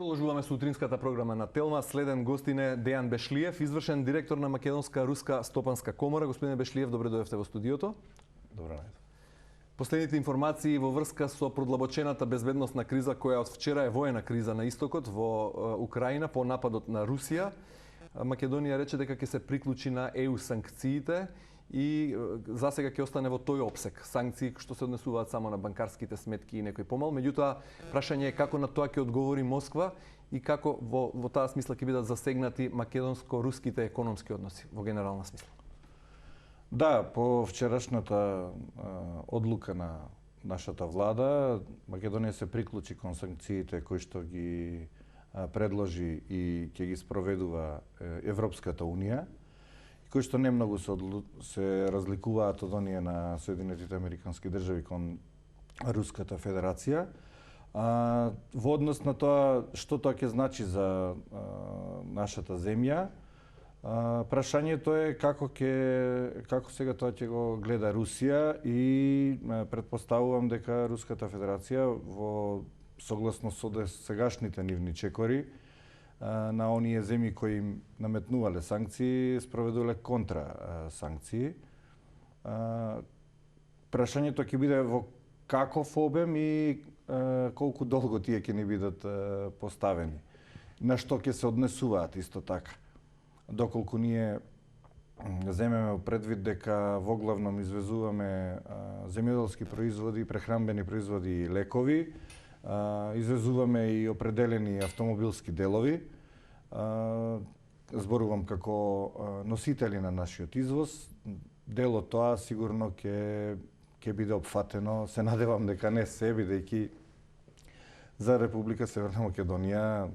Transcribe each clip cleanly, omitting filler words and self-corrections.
Продолжуваме со утринската програма на Телма. Следен гостин е Дејан Бешлиев, извршен директор на Македонска-руска стопанска комора. Господине Бешлиев, добре дојдовте во студиото. Добро најдов. Последните информации во врска со продлабочената безбедносна криза која од вчера е воена криза на истокот во Украина по нападот на Русија. Македонија рече дека ќе се приклучи на ЕУ санкциите и засега ќе остане во тој опсек санкции што се однесуваат само на банкарските сметки и некој помал. Меѓутоа, прашање е како на тоа ќе одговори Москва и како во таа смисла ќе бидат засегнати македонско-руските економски односи во генерална смисла. Да, по вчерашната одлука на нашата влада, Македонија се приклучи кон санкциите кои што ги предложи и ќе ги спроведува Европската унија, кои што не многу се разликуваат од оние на Соединетите Американски држави кон Руската Федерација. Во однос на тоа што тоа ќе значи за нашата земја, прашањето е како сега тоа ќе го гледа Русија и претпоставувам дека Руската Федерација во согласно со сегашните нивни чекори на оние земји кои им наметнувале санкции, спроведувале контра санкции. Прашањето ќе биде во каков обем и колку долго тие ќе ни бидат поставени. На што ќе се однесуваат исто така. Доколку ние земеме предвид дека во главном извезуваме земјоделски производи, прехранбени производи и лекови, извезуваме и определени автомобилски делови. Зборувам како носители на нашиот извоз. Дел од тоа сигурно ќе биде опфатено. Се надевам дека не се, бидејќи за Република Северна Македонија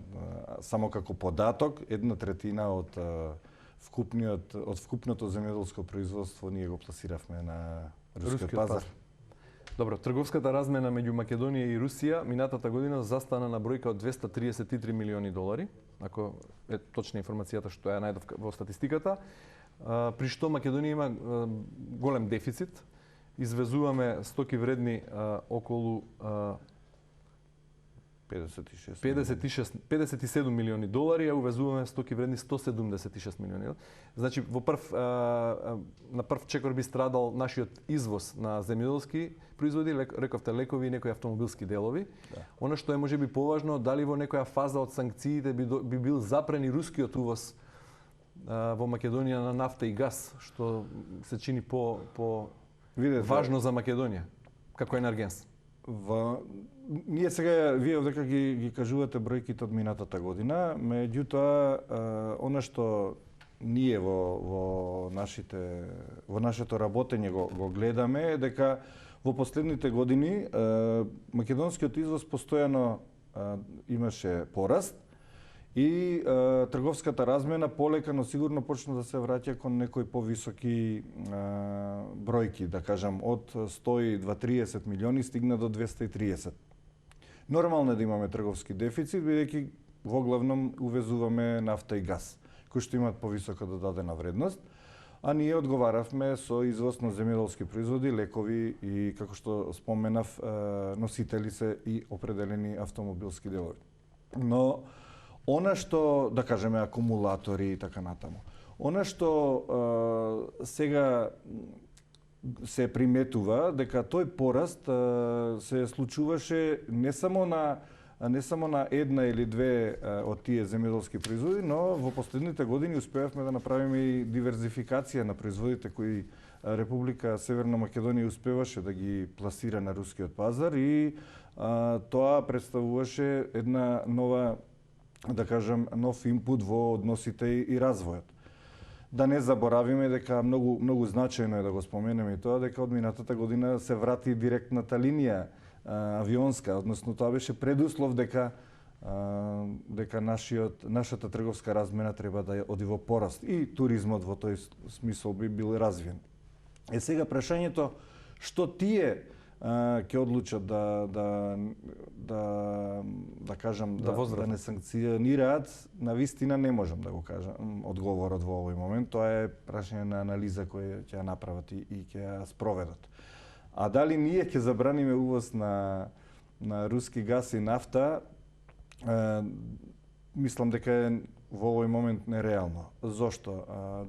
само како податок 1/3 од вкупното земјоделско производство ние го пласиравме на рускиот пазар. Добро, трговската размена меѓу Македонија и Русија минатата година застана на бројка од 233 милиони долари, ако е точна информацијата што ја најдов во статистиката, при што Македонија има голем дефицит. Извезуваме стоки вредни околу 57 милиони долари, а увезуваме стоки вредни 176 милиони. Значи, на прв чекор би страдал нашиот извоз на земјоделски производи, рековте лекови и некои автомобилски делови. Да. Она што е можеби поважно, дали во некоја фаза од санкциите би бил запрен и рускиот увоз во Македонија на нафта и газ, што се чини важно за Македонија како енергенс. Ние сега, вие одека ги кажувате бројките од минатата година, меѓутоа, она што ние во нашето работење го гледаме е дека во последните години македонскиот извоз постојано имаше пораст и трговската размена полека, но сигурно почна да се враќа кон некои повисоки бројки, да кажам, од 120-30 милиони стигна до 230. Нормално е да имаме трговски дефицит, бидејќи во главном увезуваме нафта и газ, кои што имаат повисока додадена вредност, а ние одговаравме со извоз на земјоделски производи, лекови и, како што споменав, носители се и определени автомобилски делови. Но она што, да кажеме, акумулатори и така натаму, она што сега се приметува дека тој пораст се случуваше не само на една или две од тие земјоделски производи, но во последните години успеавме да направиме и диверзификација на производите кои Република Северна Македонија успеваше да ги пласира на рускиот пазар и тоа представуваше една нова, да кажам, нов импут во односите и развојот. Да не заборавиме дека многу значајно е да го споменеме и тоа дека од минатата година се врати директната линија авионска, односно тоа беше предуслов дека нашата трговска размена треба да оди во пораст и туризмот во тој смисол би бил развиен. Сега прашањето што тие ќе одлучат да кажам да не санкционираат, на вистина не можам да го кажам одговорот во овој момент. Тоа е прашање на анализа која ќе ја направат и ќе ја спроведат. А дали ние ќе забраниме увоз на руски газ и нафта, мислам дека е во овој момент нереално. Зошто?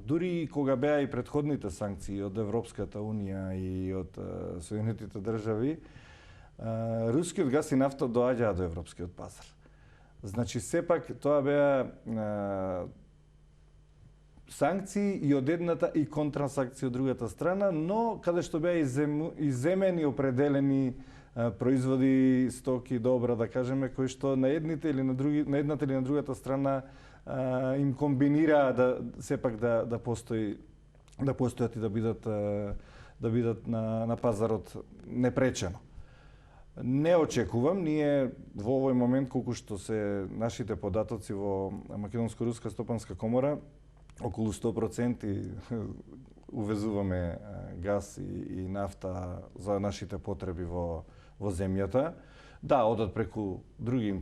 Дури и кога беа и претходните санкции од Европската Унија и од Соединетите држави, рускиот газ и нафта доаѓаа до европскиот пазар. Значи, сепак тоа беа санкции и од едната и контрасанкции од другата страна, но каде што беа иземени определени производи, стоки, добра, да кажеме, кои што на едната или на другата страна им комбинираа сепак да постојат и да бидат на пазарот непречено. Не очекувам, ние во овој момент, колку што се нашите податоци во Македонско-руска стопанска комора, околу 100% увезуваме газ и нафта за нашите потреби во земјата. Да, одат преку други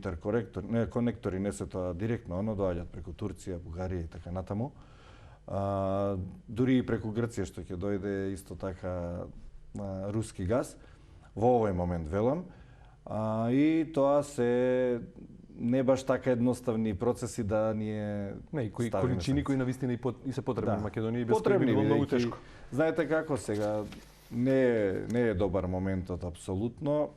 конектори, не се тоа директно, но доаѓаат преку Турција, Бугарија и така натаму. Дури и преку Грција што ќе дојде исто така руски газ во овој момент велам. И тоа се не баш така едноставни процеси да ние и количини кои навистина и се потребни во Македонија и без кои би било многу тешко. Знаете како сега, не е добар моментот апсолутно,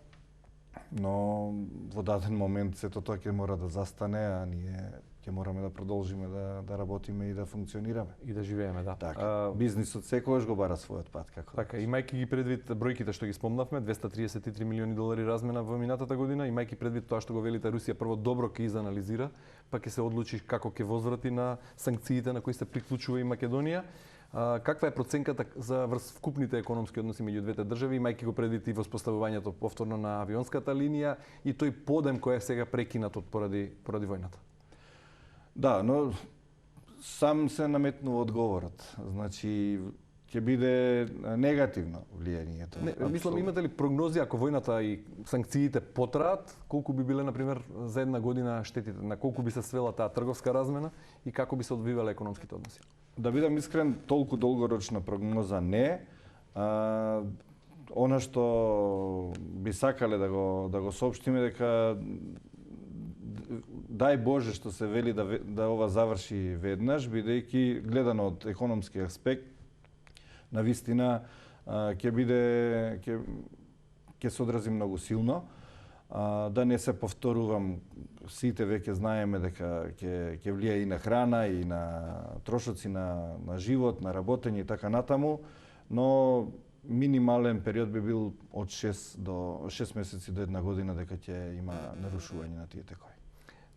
но во даден момент сето тоа ќе мора да застане, а ние ќе мораме да продолжиме да работиме и да функционираме. И да живееме, да. Така. Бизнисот секогаш го бара својот пат, како. Така, имајќи ги предвид бројките што ги спомнавме, 233 милиони долари размена во минатата година, имајќи предвид тоа што го велите Русија прво добро ќе изанализира, па ќе се одлучи како ќе возврати на санкциите на кои се приклучува и Македонија. Каква е проценката за вкупните економски односи меѓу двете држави, имајќи го предвид и воспоставувањето повторно на авионската линија и тој подем кој е сега прекинат поради војната? Да, но сам се наметнува одговорот. Значи, ќе биде негативно влијанието. Мислам, имате ли прогнози ако војната и санкциите потраат, колку би биле, например, за една година штетите, на колку би се свела таа трговска размена и како би се одвивале економските односи? Да бидам искрен, толку долгорочна прогноза не. Она што би сакале да го соопштиме дека дај Боже што се вели да ова заврши веднаш, бидејќи гледано од економски аспект, навистина ќе се одрази многу силно. Да не се повторувам, сите веќе знаеме дека ќе влија и на храна, и на трошоци на живот, на работење и така натаму, но минимален период би бил од 6 месеци до една година дека ќе има нарушување на тие текови.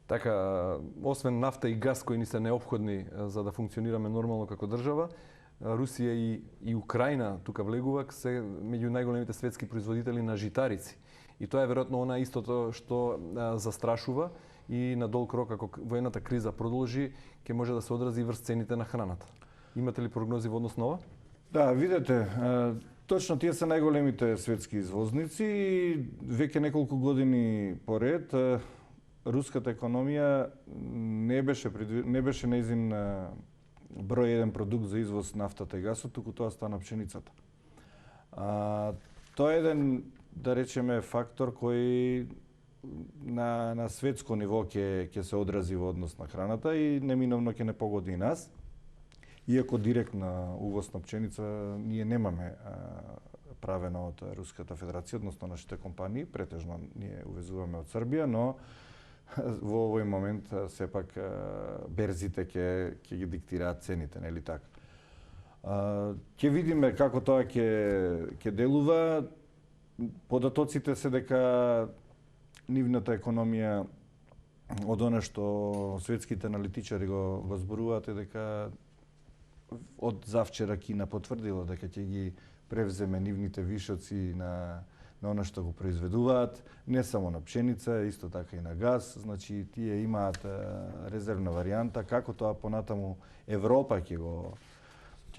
Така, освен нафта и газ кои ни се неопходни за да функционираме нормално како држава, Русија и Украина тука влегува се меѓу најголемите светски производители на житарици. И тоа е веројатно она истото што застрашува и на долг рок, ако воената криза продолжи, ќе може да се одрази врз цените на храната. Имате ли прогнози во однос на ова? Да, видете, точно тие се најголемите светски извозници и веќе неколку години поред руската економија не беше нејзин број еден продукт за извоз нафтата и гасот, туку тоа стана пшеницата. Тоа е еден, да речеме, фактор кој на светско ниво ќе се одрази во однос на храната и неминовно ќе не погоди и нас. Иако директна увоз на пшеница ние немаме правено од Руската Федерација, односно нашите компании, претежно ние увезуваме од Србија, но во овој момент сепак берзите ќе ги диктираат цените, нели така? Ќе видиме како тоа ќе делува. Податоците се дека нивната економија од она што светските аналитичари го зборуваат е дека од завчера Кина потврдила дека ќе ги превземе нивните вишоци на она што го произведуваат, не само на пшеница, исто така и на газ. Значи, тие имаат резервна варијанта. Како тоа понатаму Европа ќе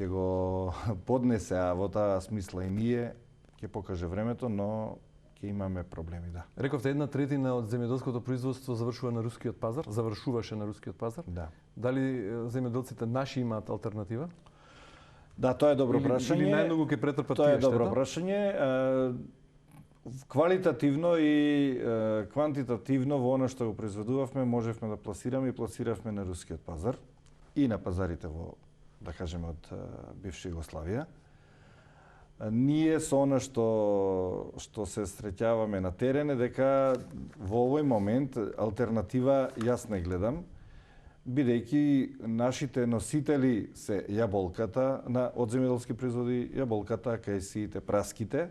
го поднесе, а во таа смисла и ние, ќе покаже времето, но ќе имаме проблеми, да. Рековте, 1/3 од земјоделското производство завршува на рускиот пазар, завршуваше на рускиот пазар. Да. Дали земјоделците наши имаат алтернатива? Да, тоа е добро прашање. Или најмногу ќе претрпат тие штета? Тоа е штета? добро прашање. Квалитативно и квантитативно во она што го произведувавме можевме да пласираме и пласиравме на рускиот пазар и на пазарите во, да кажеме, од бивша Југославија. Ние со она што се среќаваме на терен е дека во овој момент алтернатива јас не гледам, бидејќи нашите носители се јаболката од земјоделски производи, јаболката, кајсиите, праските,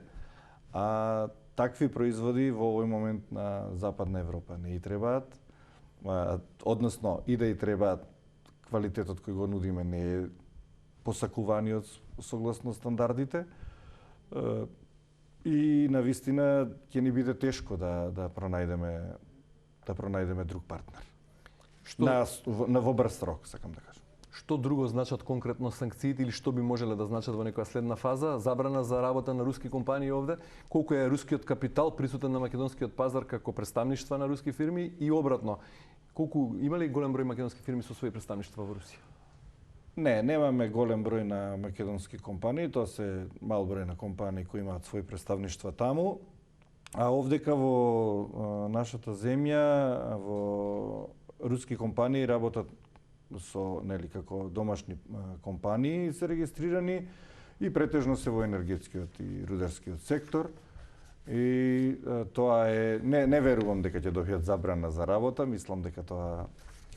а такви производи во овој момент на Западна Европа не и требаат, односно и да и требаат, квалитетот кој го нудиме не е посакуваниот согласно стандардите. И навистина ќе ни биде тешко да пронајдеме друг партнер. Во брз срок, сакам да кажам. Што друго значат конкретно санкциите или што би можеле да значат во некоја следна фаза? Забрана за работа на руски компании овде? Колку е рускиот капитал присутен на македонскиот пазар како представништва на руски фирми и обратно? Има ли голем број македонски фирми со своји представништва во Русија? Не, немаме голем број на македонски компании, тоа се мал број на компании кои имаат своји представништва таму. А овдека во нашата земја, во руски компании работат со како домашни компании се регистрирани и претежно се во енергетскиот и рударскиот сектор. И тоа е не верувам дека ќе добијат забрана за работа, мислам дека тоа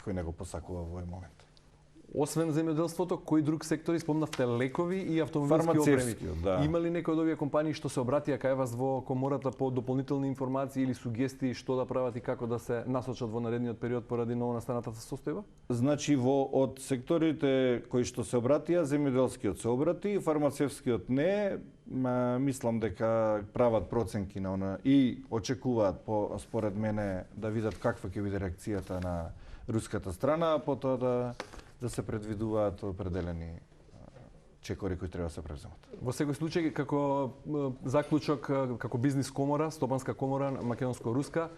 кој не го посакува во овој момент. Освен земјоделството, кои друг сектори спомнавте лекови и автомобилски опреми? Да. Има ли некој од овие компании што се обратија кај вас во комората по дополнителни информации или сугестии што да прават и како да се насочат во наредниот период поради новонастанатата состојба? Значи од секторите кои што се обратија, земјоделскиот се обрати, фармацевскиот не, мислам дека прават проценки на она и очекуваат според мене да видат каква ќе биде реакцијата на руската страна, а потоа да се предвидуваат определени чекори кои треба да се преземат. Во секој случај, како заклучок, како бизнис комора, стопанска комора македонско-руска,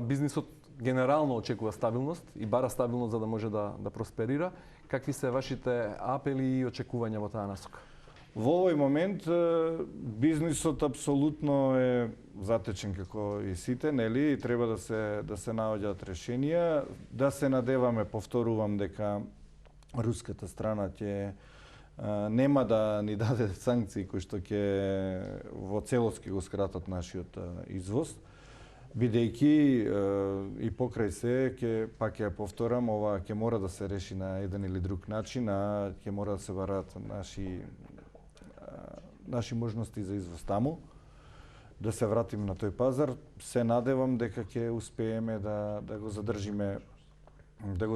бизнисот генерално очекува стабилност и бара стабилност за да може да просперира. Какви се вашите апели и очекувања во таа насока? Во овој момент бизнисот апсолутно е затечен како и сите, нели, и треба да се наоѓаат решенија, да се надеваме, повторувам дека руската страна ќе нема да ни даде санкции кои што ќе во целост ќе го скратат нашиот извоз, бидејќи и покрај се пак ќе повторам, ова ќе мора да се реши на еден или друг начин, а ќе мора да се бараат наши можности за извоз таму, да се вратиме на тој пазар. Се надевам дека ќе успееме да го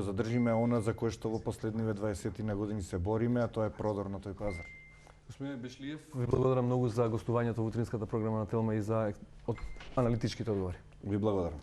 задржиме она за кое што во последниве 20 години се бориме, а тоа е продор на тој пазар. Господине Бешлиев, ви благодарам многу за гостувањето во утринската програма на Телма и за аналитичките одговори. Ви благодарам.